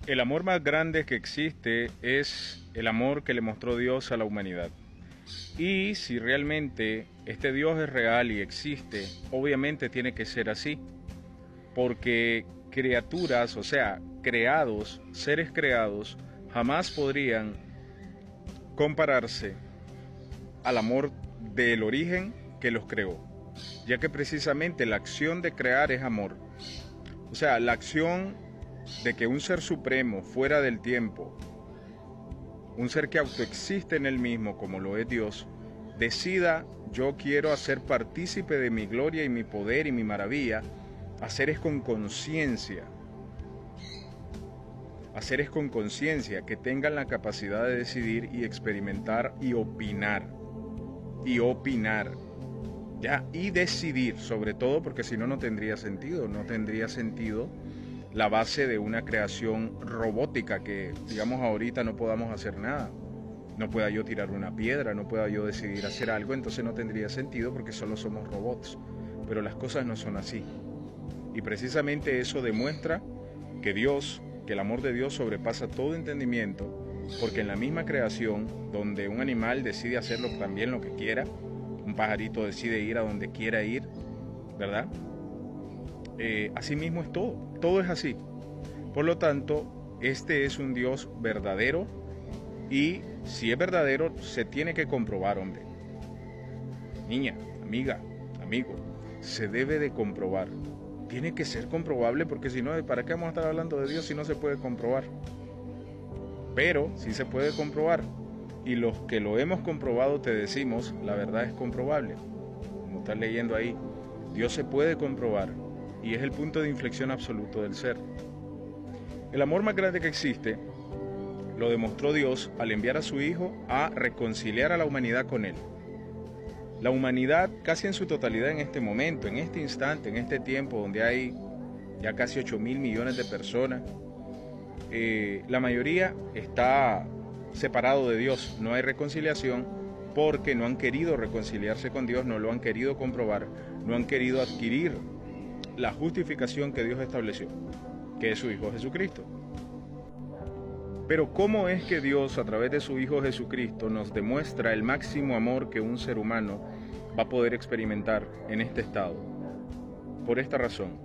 El amor más grande que existe es el amor que le mostró Dios a la humanidad. Y si realmente este Dios es real y existe, obviamente tiene que ser así. Porque criaturas, o sea, creados, seres creados, jamás podrían compararse al amor del origen que los creó. Ya que precisamente la acción de crear es amor. O sea, la acción de que un ser supremo, fuera del tiempo, un ser que autoexiste en él mismo, como lo es Dios, decida: yo quiero hacer partícipe de mi gloria y mi poder y mi maravilla, a seres con conciencia, a seres con conciencia que tengan la capacidad de decidir y experimentar y opinar, ya, y decidir, sobre todo, porque si no, no tendría sentido la base de una creación robótica que, digamos, ahorita no podamos hacer nada. No pueda yo tirar una piedra, no pueda yo decidir hacer algo, entonces no tendría sentido porque solo somos robots. Pero las cosas no son así. Y precisamente eso demuestra que el amor de Dios sobrepasa todo entendimiento, porque en la misma creación, donde un animal decide hacerlo también lo que quiera, un pajarito decide ir a donde quiera ir, ¿verdad? Así mismo es todo es así. Por lo tanto, este es un Dios verdadero, y si es verdadero, se tiene que comprobar, hombre. Niña, amiga, amigo, se debe de comprobar. Tiene que ser comprobable, porque si no, ¿para qué vamos a estar hablando de Dios si no se puede comprobar? Pero sí se puede comprobar, y los que lo hemos comprobado te decimos, la verdad es comprobable. Como estás leyendo ahí, Dios se puede comprobar, y es el punto de inflexión absoluto del ser. El amor más grande que existe lo demostró Dios al enviar a su Hijo a reconciliar a la humanidad con Él. La humanidad casi en su totalidad en este momento, en este instante, en este tiempo donde hay ya casi 8.000 millones de personas, la mayoría está separado de Dios. No hay reconciliación porque no han querido reconciliarse con Dios, no lo han querido comprobar, no han querido adquirir la justificación que Dios estableció, que es su Hijo Jesucristo. Pero ¿cómo es que Dios, a través de su Hijo Jesucristo, nos demuestra el máximo amor que un ser humano va a poder experimentar en este estado? Por esta razón.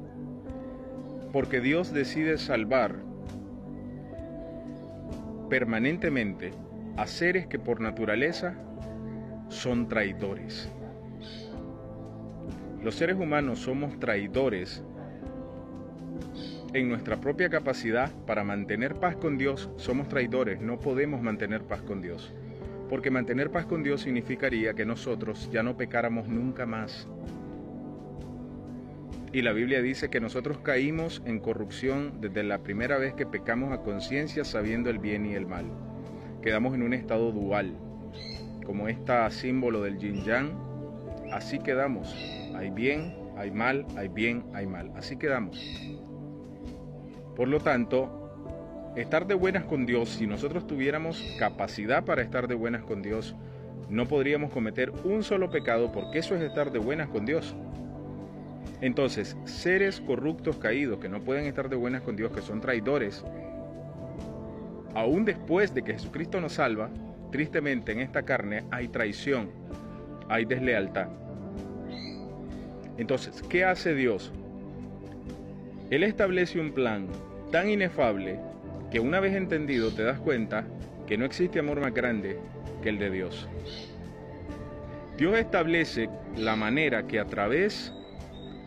Porque Dios decide salvar permanentemente a seres que por naturaleza son traidores. Los seres humanos somos traidores en nuestra propia capacidad para mantener paz con Dios. Somos traidores, no podemos mantener paz con Dios, porque mantener paz con Dios significaría que nosotros ya no pecáramos nunca más. Y la Biblia dice que nosotros caímos en corrupción desde la primera vez que pecamos a conciencia, sabiendo el bien y el mal. Quedamos en un estado dual, como este símbolo del yin yang. Así quedamos, hay bien, hay mal, hay bien, hay mal, así quedamos. Por lo tanto, estar de buenas con Dios, si nosotros tuviéramos capacidad para estar de buenas con Dios, no podríamos cometer un solo pecado, porque eso es estar de buenas con Dios. Entonces, seres corruptos caídos que no pueden estar de buenas con Dios, que son traidores, aún después de que Jesucristo nos salva, tristemente en esta carne hay traición, hay deslealtad. Entonces, ¿qué hace Dios? Él establece un plan tan inefable que una vez entendido te das cuenta que no existe amor más grande que el de Dios. Dios establece la manera que a través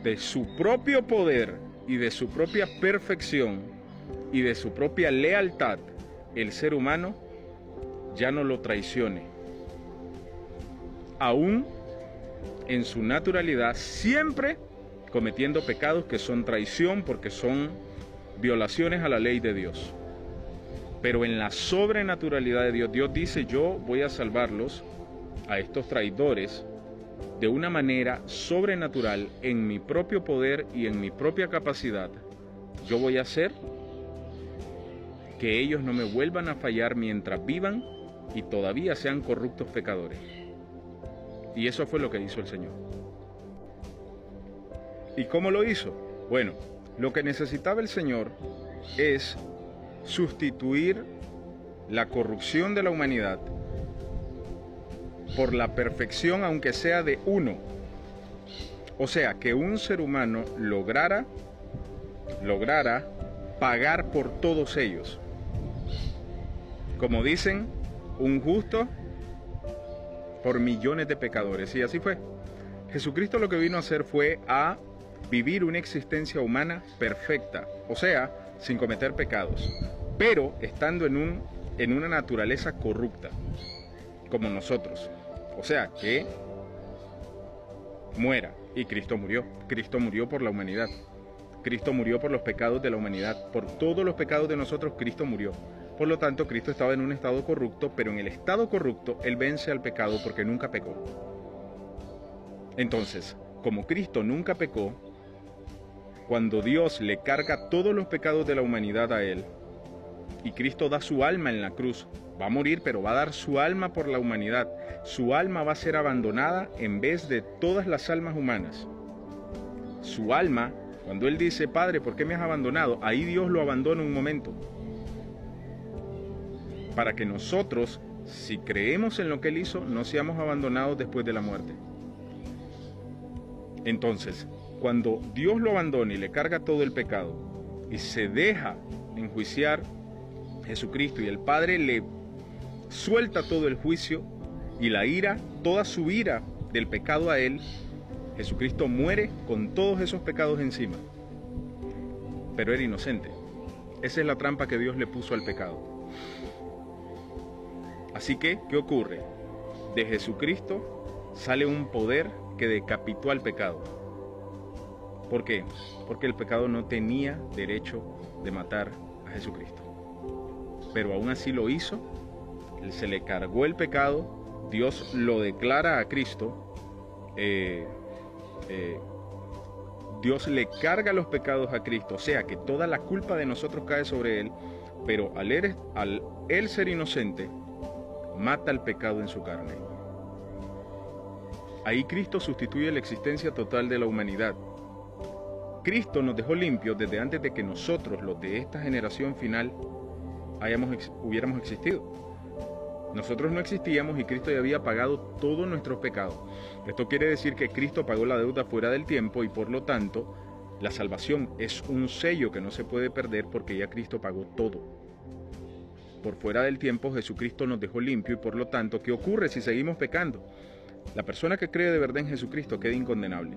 de su propio poder y de su propia perfección y de su propia lealtad, el ser humano ya no lo traicione. Aún en su naturalidad, siempre cometiendo pecados que son traición, porque son violaciones a la ley de Dios. Pero en la sobrenaturalidad de Dios, Dios dice: yo voy a salvarlos, a estos traidores, de una manera sobrenatural, en mi propio poder y en mi propia capacidad. Yo voy a hacer que ellos no me vuelvan a fallar mientras vivan y todavía sean corruptos pecadores. Y eso fue lo que hizo el Señor. ¿Y cómo lo hizo? Bueno, lo que necesitaba el Señor es sustituir la corrupción de la humanidad por la perfección, aunque sea de uno. O sea, que un ser humano lograra pagar por todos ellos. Como dicen, un justo por millones de pecadores. Y así fue. Jesucristo lo que vino a hacer fue a vivir una existencia humana perfecta, o sea, sin cometer pecados, pero estando en una naturaleza corrupta, como nosotros. O sea, que muera. Y Cristo murió. Cristo murió por la humanidad. Cristo murió por los pecados de la humanidad. Por todos los pecados de nosotros, Cristo murió. Por lo tanto, Cristo estaba en un estado corrupto, pero en el estado corrupto, Él vence al pecado porque nunca pecó. Entonces, como Cristo nunca pecó, cuando Dios le carga todos los pecados de la humanidad a Él, y Cristo da su alma en la cruz, va a morir, pero va a dar su alma por la humanidad. Su alma va a ser abandonada en vez de todas las almas humanas. Su alma, cuando Él dice, Padre, ¿por qué me has abandonado? Ahí Dios lo abandona un momento. Para que nosotros, si creemos en lo que Él hizo, no seamos abandonados después de la muerte. Entonces, cuando Dios lo abandona y le carga todo el pecado y se deja enjuiciar Jesucristo y el Padre le suelta todo el juicio y la ira, toda su ira del pecado a Él, Jesucristo muere con todos esos pecados encima. Pero era inocente. Esa es la trampa que Dios le puso al pecado. Así que, ¿qué ocurre? De Jesucristo sale un poder que decapitó al pecado. ¿Por qué? Porque el pecado no tenía derecho de matar a Jesucristo. Pero aún así lo hizo, se le cargó el pecado, Dios lo declara a Cristo, Dios le carga los pecados a Cristo, o sea que toda la culpa de nosotros cae sobre Él, pero al él ser inocente, mata el pecado en su carne. Ahí Cristo sustituye la existencia total de la humanidad. Cristo nos dejó limpios desde antes de que nosotros, los de esta generación final, hubiéramos existido. Nosotros no existíamos y Cristo ya había pagado todos nuestros pecados. Esto quiere decir que Cristo pagó la deuda fuera del tiempo y por lo tanto la salvación es un sello que no se puede perder porque ya Cristo pagó todo. Por fuera del tiempo Jesucristo nos dejó limpio y por lo tanto, ¿qué ocurre si seguimos pecando? La persona que cree de verdad en Jesucristo queda incondenable.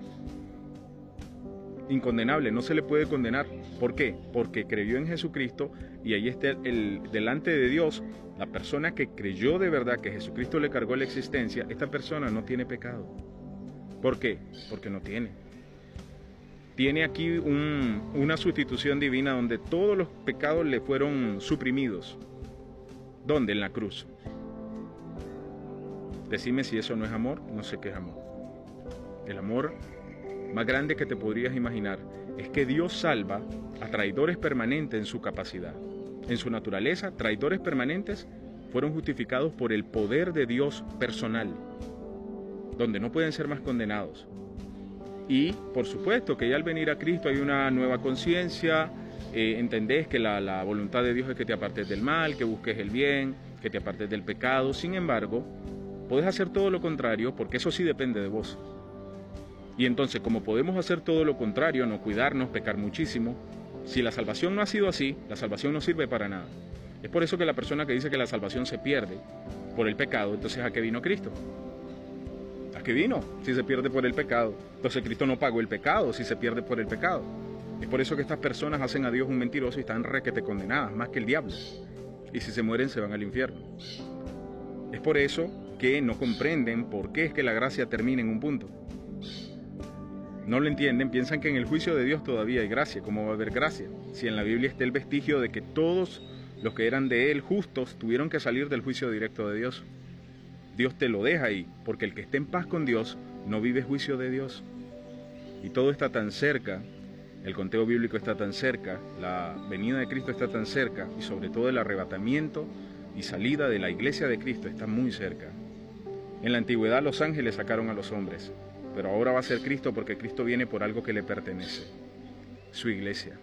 Incondenable, no se le puede condenar. ¿Por qué? Porque creyó en Jesucristo y ahí está delante de Dios, la persona que creyó de verdad que Jesucristo le cargó la existencia, esta persona no tiene pecado. ¿Por qué? Porque no tiene. Tiene aquí una sustitución divina donde todos los pecados le fueron suprimidos. ¿Dónde? En la cruz. Decime si eso no es amor, no sé qué es amor. El amor más grande que te podrías imaginar es que Dios salva a traidores permanentes en su capacidad. En su naturaleza, traidores permanentes fueron justificados por el poder de Dios personal, donde no pueden ser más condenados. Y, por supuesto, que ya al venir a Cristo hay una nueva conciencia, entendés que la voluntad de Dios es que te apartes del mal, que busques el bien, que te apartes del pecado. Sin embargo, podés hacer todo lo contrario, porque eso sí depende de vos. Y entonces, como podemos hacer todo lo contrario, no cuidarnos, pecar muchísimo, si la salvación no ha sido así, la salvación no sirve para nada. Es por eso que la persona que dice que la salvación se pierde por el pecado, entonces ¿a qué vino Cristo? ¿A qué vino? Si se pierde por el pecado. Entonces Cristo no pagó el pecado si se pierde por el pecado. Es por eso que estas personas hacen a Dios un mentiroso y están requete condenadas, más que el diablo. Y si se mueren se van al infierno. Es por eso que no comprenden por qué es que la gracia termina en un punto. No lo entienden, piensan que en el juicio de Dios todavía hay gracia. ¿Cómo va a haber gracia? Si en la Biblia está el vestigio de que todos los que eran de Él justos tuvieron que salir del juicio directo de Dios. Dios te lo deja ahí, porque el que esté en paz con Dios no vive juicio de Dios. Y todo está tan cerca, el conteo bíblico está tan cerca, la venida de Cristo está tan cerca, y sobre todo el arrebatamiento y salida de la iglesia de Cristo está muy cerca. En la antigüedad los ángeles sacaron a los hombres, pero ahora va a ser Cristo porque Cristo viene por algo que le pertenece, su iglesia.